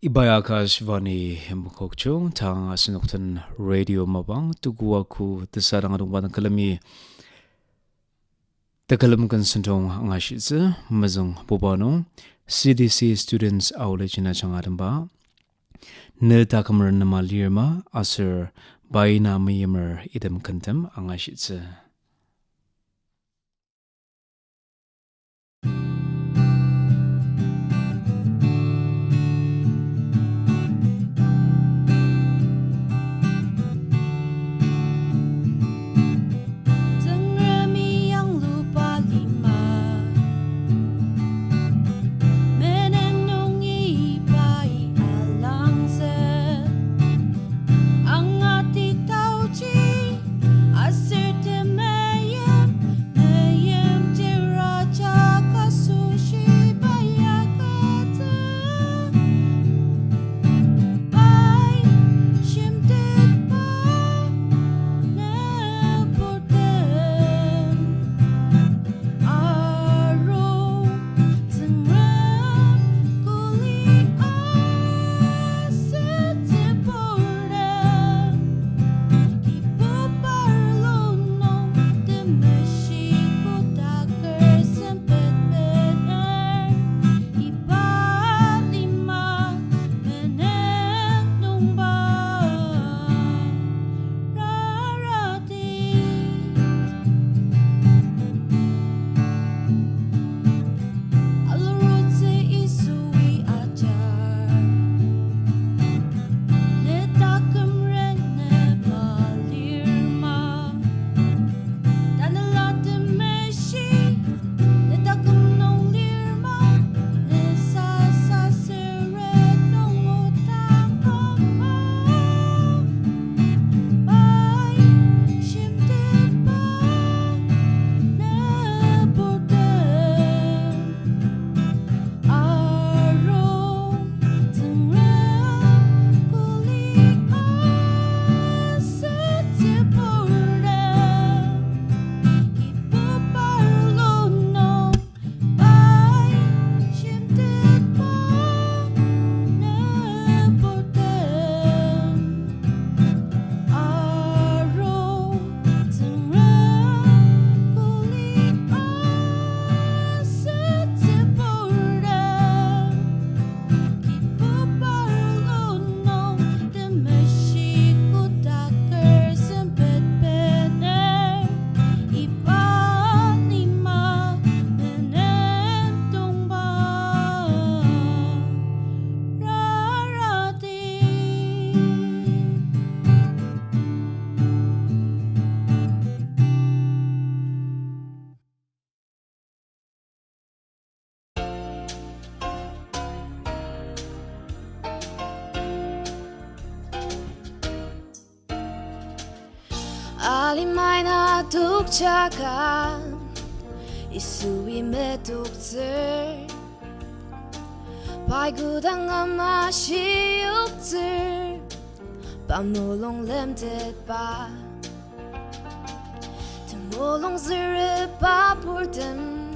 Ibayakashvani Mukokchung Tang Asinoktan Radio Mabang Tuguaku Tesarang Adungban Kalami Takalam Kansantong Angashitze Mazung Bobano CTC Students Aolijen Changadamba Ne Takum Renema Lir Ma Asir Pai Na Meimer Idem Kantem Angashitze Alimay tukchaka Yisu metukter Pai Kodang ama shiukter Pamulong lemtet pa Temulong zire pa purtem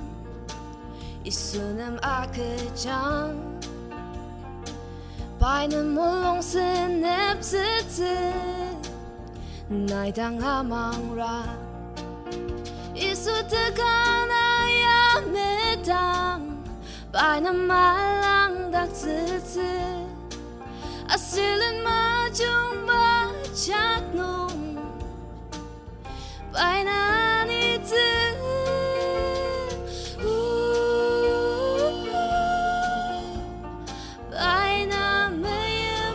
Yisunam akajang Pai Na mulong senep zete Nai tang amang ra Yisu tekana ya metang Pai Na malang dak tse Asilin majung ba chak nung Pai Na ni tse Pai Na Meimer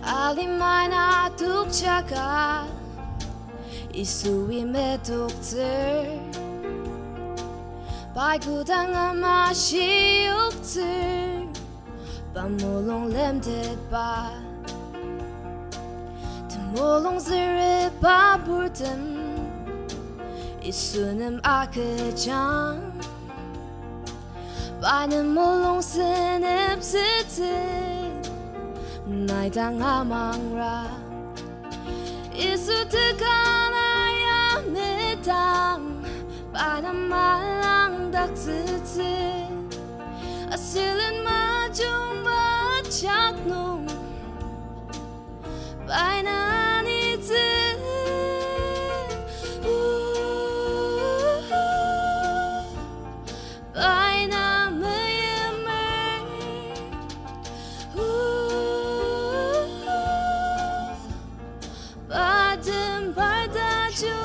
Alimay na tukchaka Yisu metukter Pai Kodang ama shiukter Pamulong lemtet pa Temulong zire pa purtem Yisunam akajang Bainen molong senep sitin Nai dang amang ra Yisu tekan ayam medang Bainen malang dak sitin Asilin majung bacak nung Bainan itu Pai Na Meimer Baden Tajung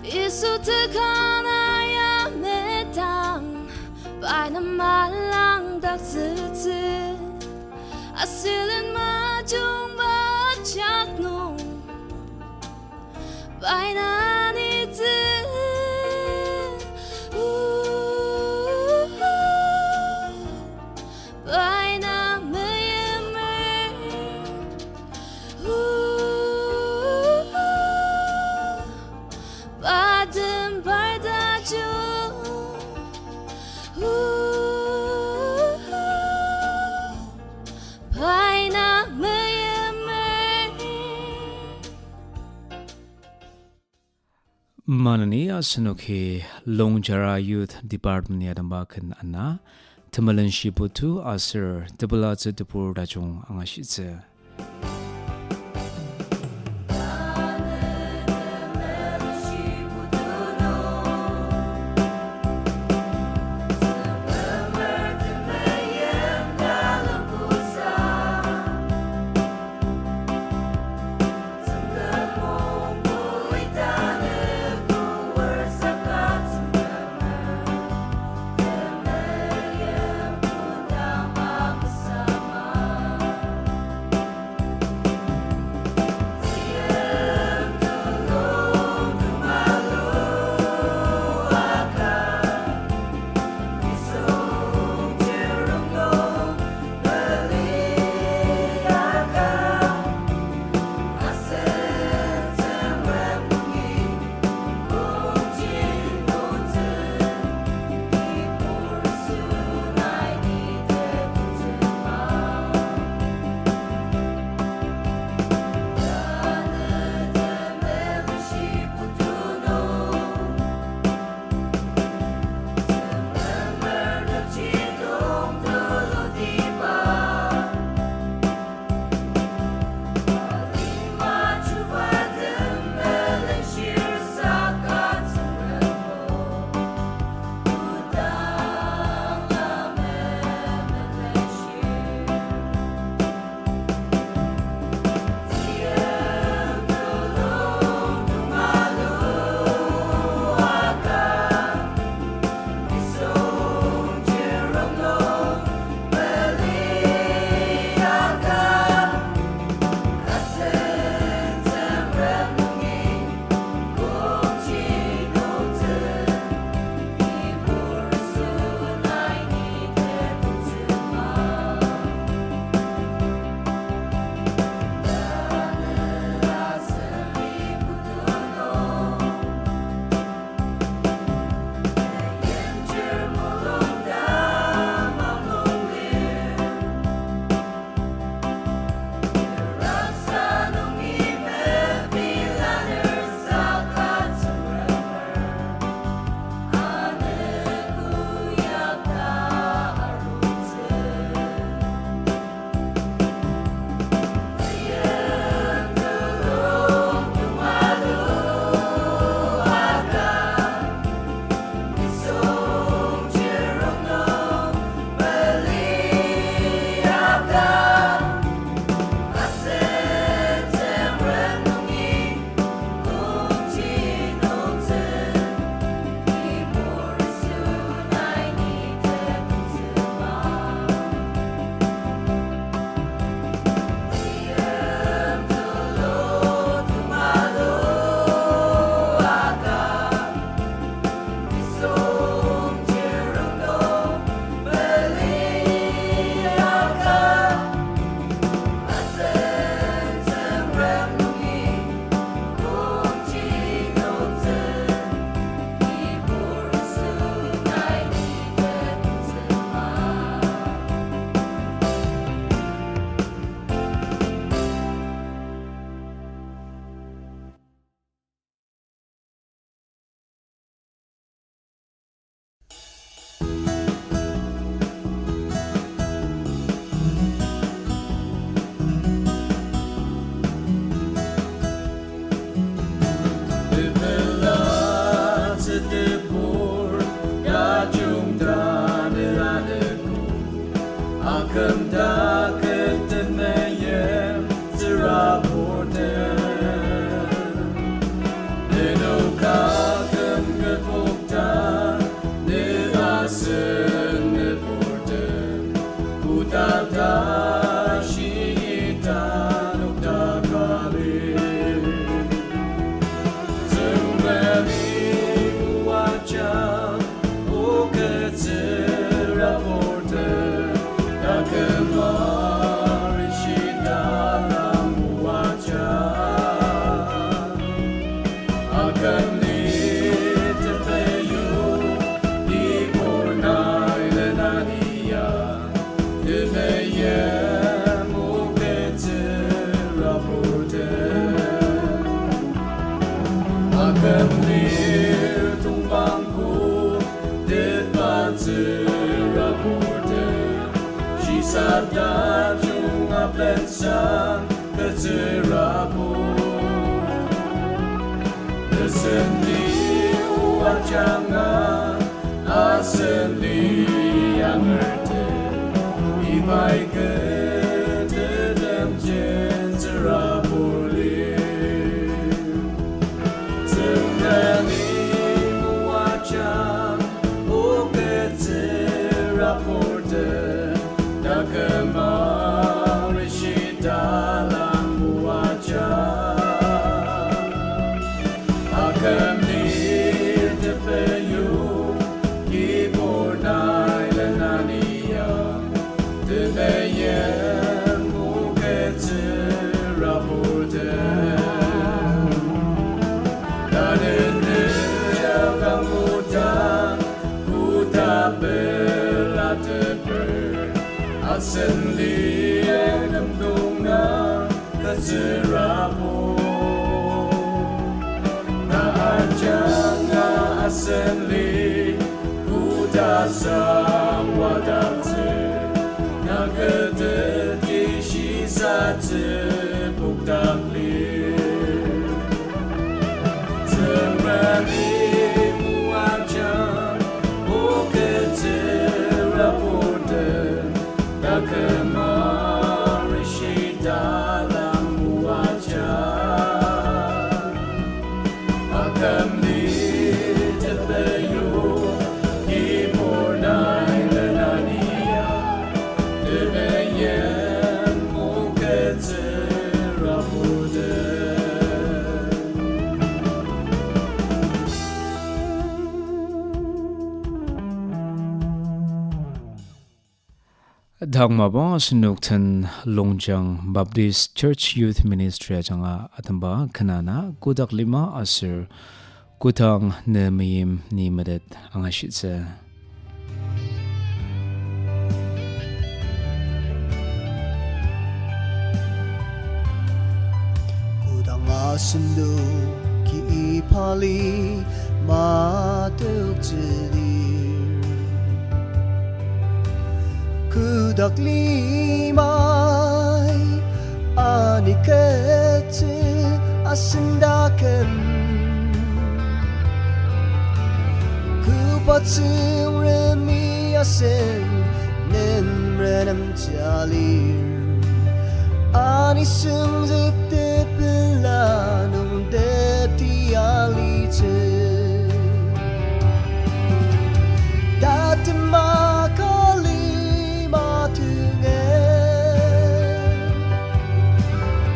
Yisu tekan ayam medang Pai Na malang dak sitin Asilin majung bacak nung Pai Na itu Pai Na Meimer Baden Tajung Pai Na Meimer Manani asanoke Longchara Youth Department yadambakan ana Temelenshi Putu asir Tepelatsu Tebur Tajung angashitse. Akamlir tumbangku Tepelatsu rapporte Kisah Tajung Ablensan Kecerapu Berseni wajangan Asli yang ngerti Ibai ke dalam jentera boleh Tsungrem Ulujang O kecera porte Takum dalam wajah Akan terpeyuh kibuba dan Liang Temelenshi Putu Dan Longjang Ulujang Ku tak belah Tebur Asli Kedungan Kecerapu Tajung asli Ku tak sama datang Nak keteti sisa Kodak Lima Tsungrem Ulujang O kecera porte Takum dalam wajah Akan terpeyuh kibuba dan Liang Temelenshi Putu Dagmaba Sinuktan Longjang Baptist Church Youth Ministry Janga Atamba Kanana Kodak Lima Asir Kutang ne meim ni metet angashitse Kodang asindu ki ipali matuk jedir Kodak Lima aniket asindakan Tsungrem Ulujang Ani sungzuk Tepelatsu Dept Datemakali matungan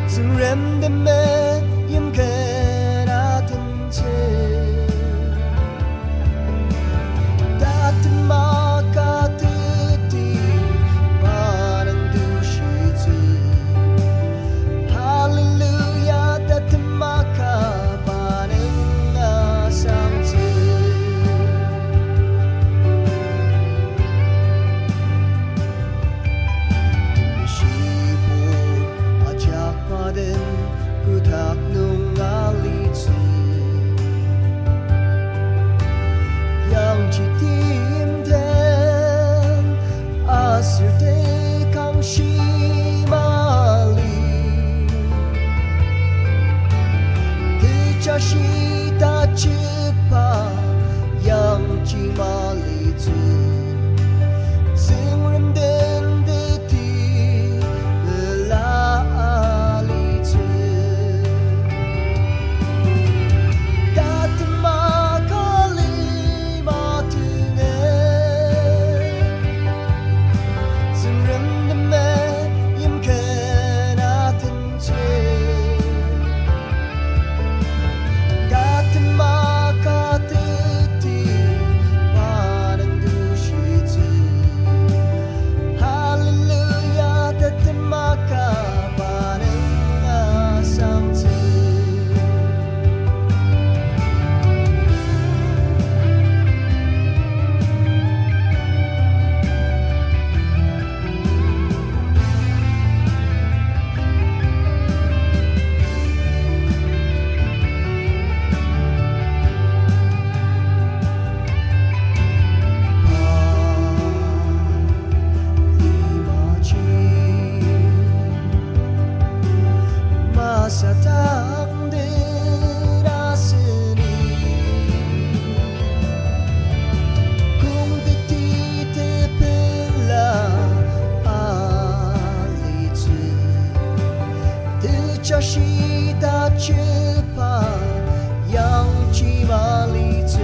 Tsungrem meim 들었으니 공듯이 tepelatsu 듣자시다 츠파 양치말리츠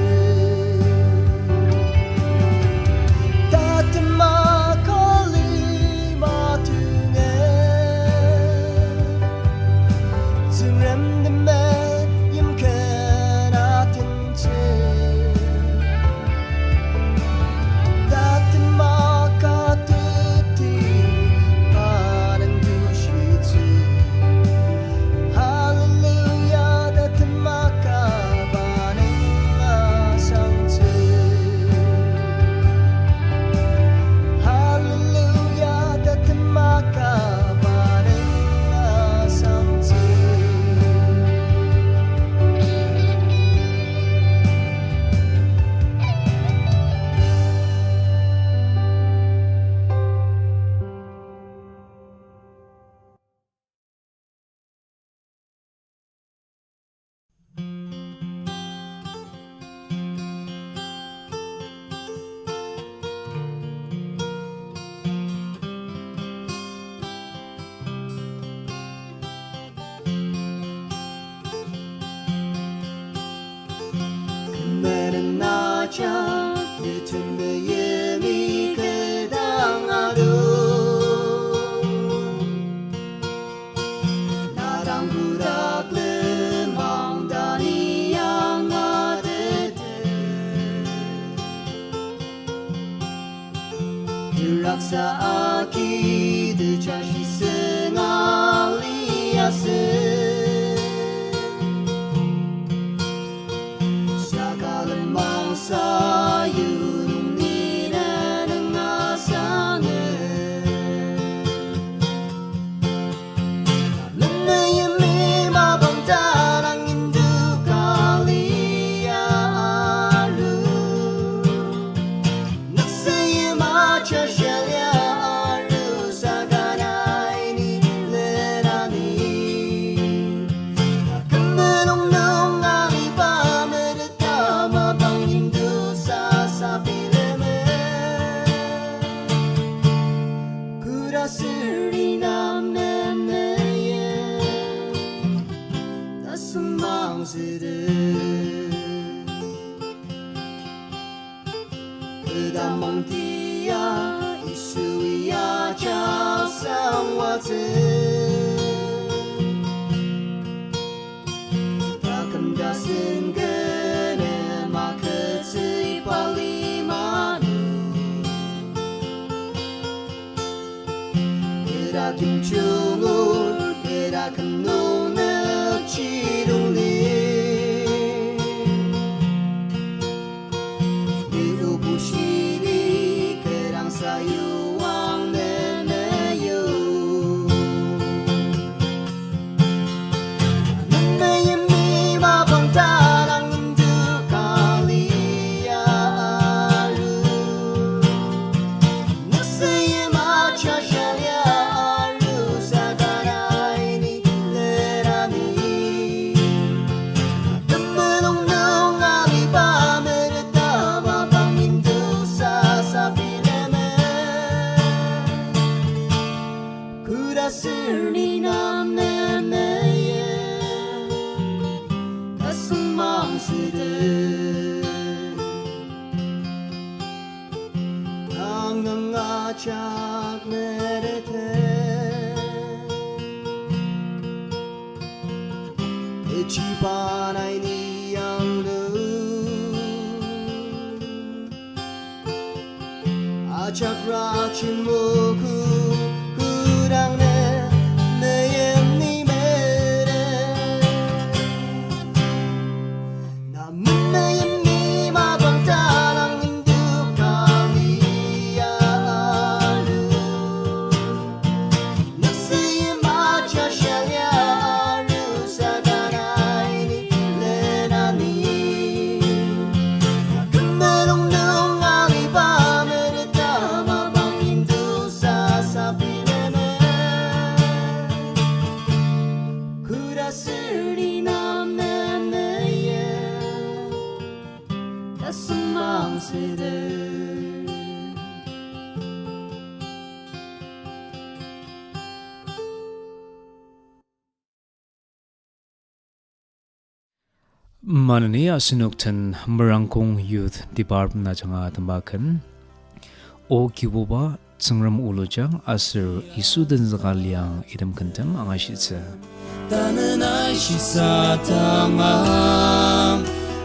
따뜻한 마칼리마 등에 Tsungrem Ulujang kena tenzu 따뜻한 마카 뜻이 바른 두시즈 할렐루야 따뜻한 마카 바른 아상즈 할렐루야 따뜻한 마카 바른 아상즈 그날은 나자 늦은 meim이 그당하루 나랑 Kodak Lima dan Liang Dirasa akidu jashi sengaliyase Segala mangsa yunung nina nengasange Meim mabang darang indu kaliaru Naksaya macha shaliaru sagana ini lerani Kemenung-nung alibam meretama bang indu sasapileme Kurasuri namne meim tasumangsiru Kedamang dia Yisu ia chao sang wazi Takum Renema Lir Ma Kedakim chungul kedakim nunuk chirungli Diubushiri kerang sayuang nemeyu Meim mabang darang indu kaliaru Naksaya macha shaliaru sagana ini lerani Kemenung-nung alibam meretama bang indu sasapileme Kurasuri namne meim tasumangsiru Nangangachak metet Ichibanai niyangru Achak rachin moku kurang meim ni mere Namun meim ni mabang darang indu kaliaru Naksaya macha shaliaru sagana ini lerani Kemenung-nung alibam meretama bang indu sasapileme di na me me ye ta sumang se de Manania Sinuktan Merangkong Youth Department na changa tambakan o kibuba Tsungrem Ulujang asir Yisu Tenzuka Liang idam kantam angashitsa Temelenshi Putu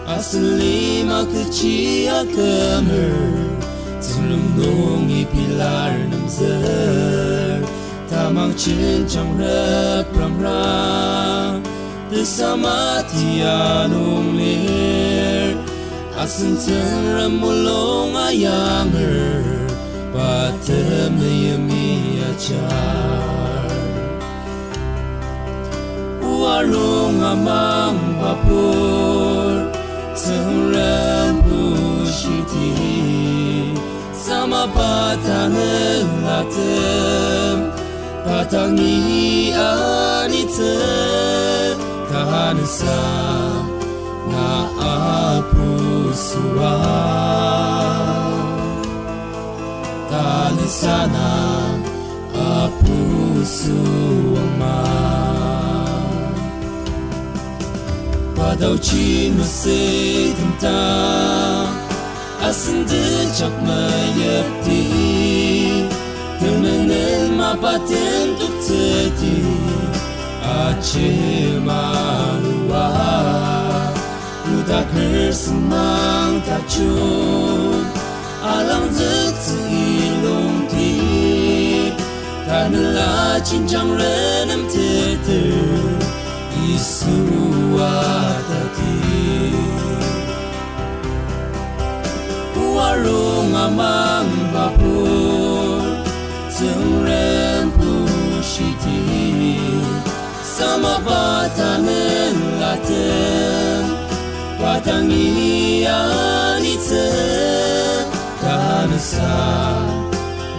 asli makci akamer Tsungrem pilar namzer tamang cincang rang bersama tianung lir asin Tsungrem Ulujang pada meim ajar warung amang papur Tsungrem Putu sama patangan latem patangi anite Tansa na apusua Tansa na apusuama Padau chino se tentang Asin dejak mayakti Temelenshi mapaten tuk teti Aceh malua Udah bersenang tajung Alam zeti ilung ti Tanah cincang renam teter Yisu atati Warung amang bapur Tsungrem Putu sama patangan latem patangi anite tansa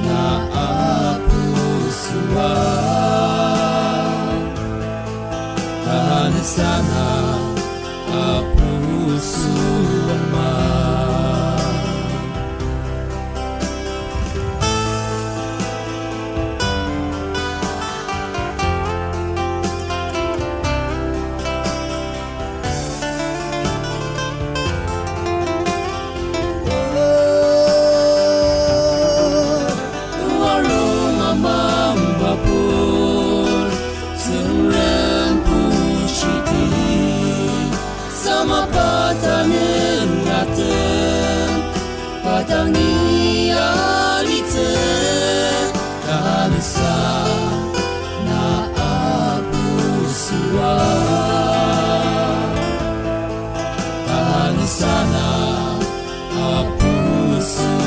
na apusua tansa na apusuama Tsungrem Putu sama patangan latem patangi alite tansa na apusua tansa na apusuama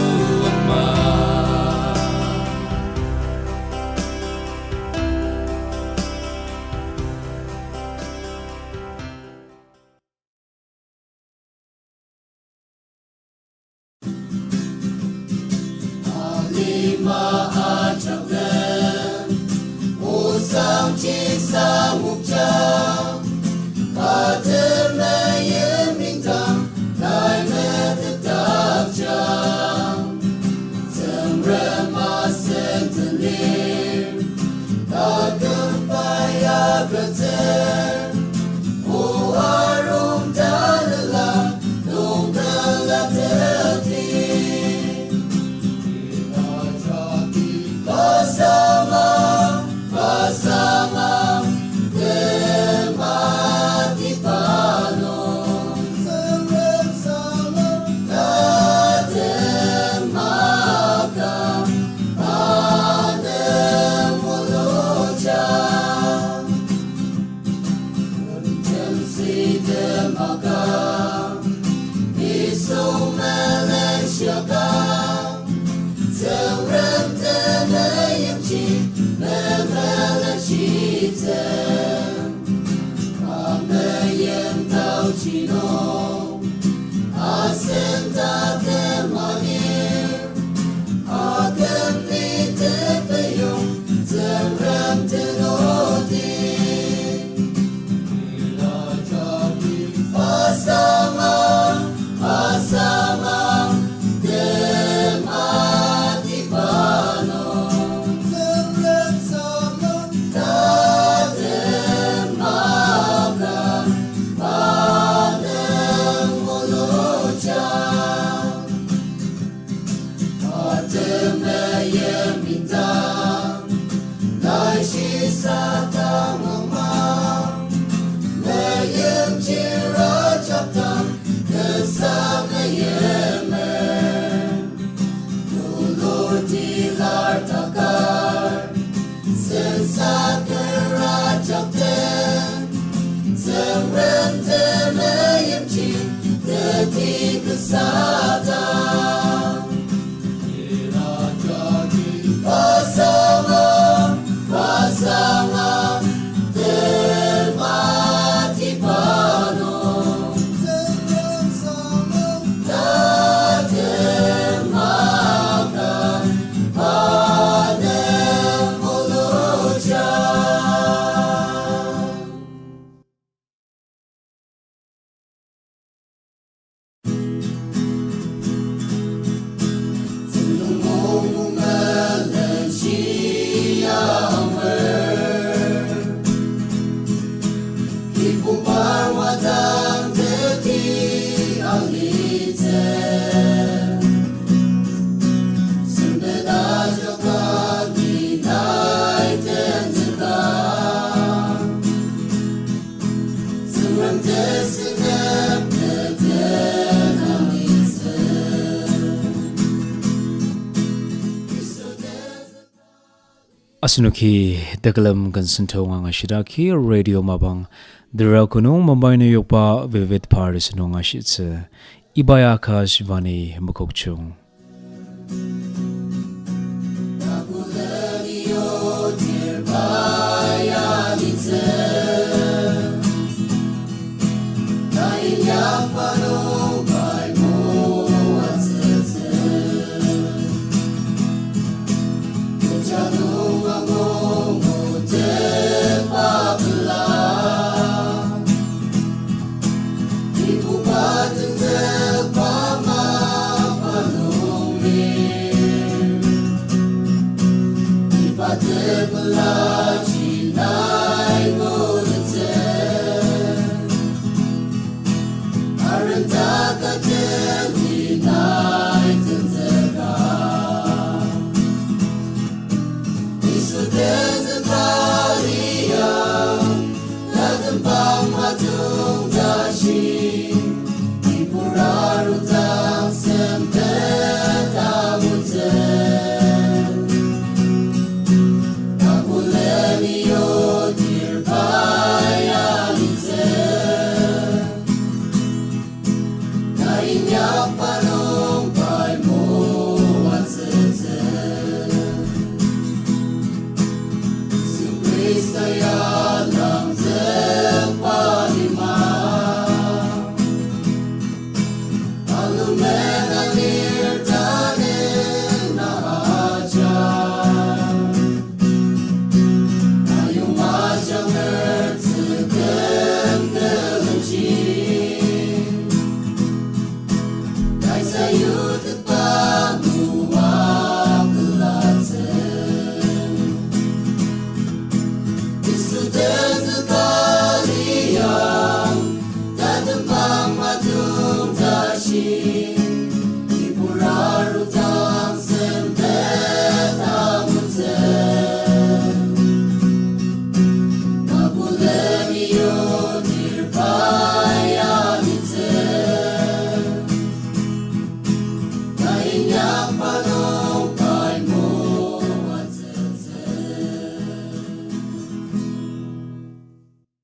Lima ajakkan Musang cisang mukjang Pada meim bintang Kai metet Tajung Tsungrem Lir Takum Renema Temelenshi Putu Asenta Kemanir Akan ditepeyung Tsungrem Tenodi kibuba watang deti Aolijen sembeda joka dinai Tenzuka Tsungrem Ulujang metet Asunuki dagalam gansantonga nga shiraki radio mabang dirakuno mambay na yokpa vivid paris no nga shitse ibaya ka shivani mukokchung Takum Renema Lir Ma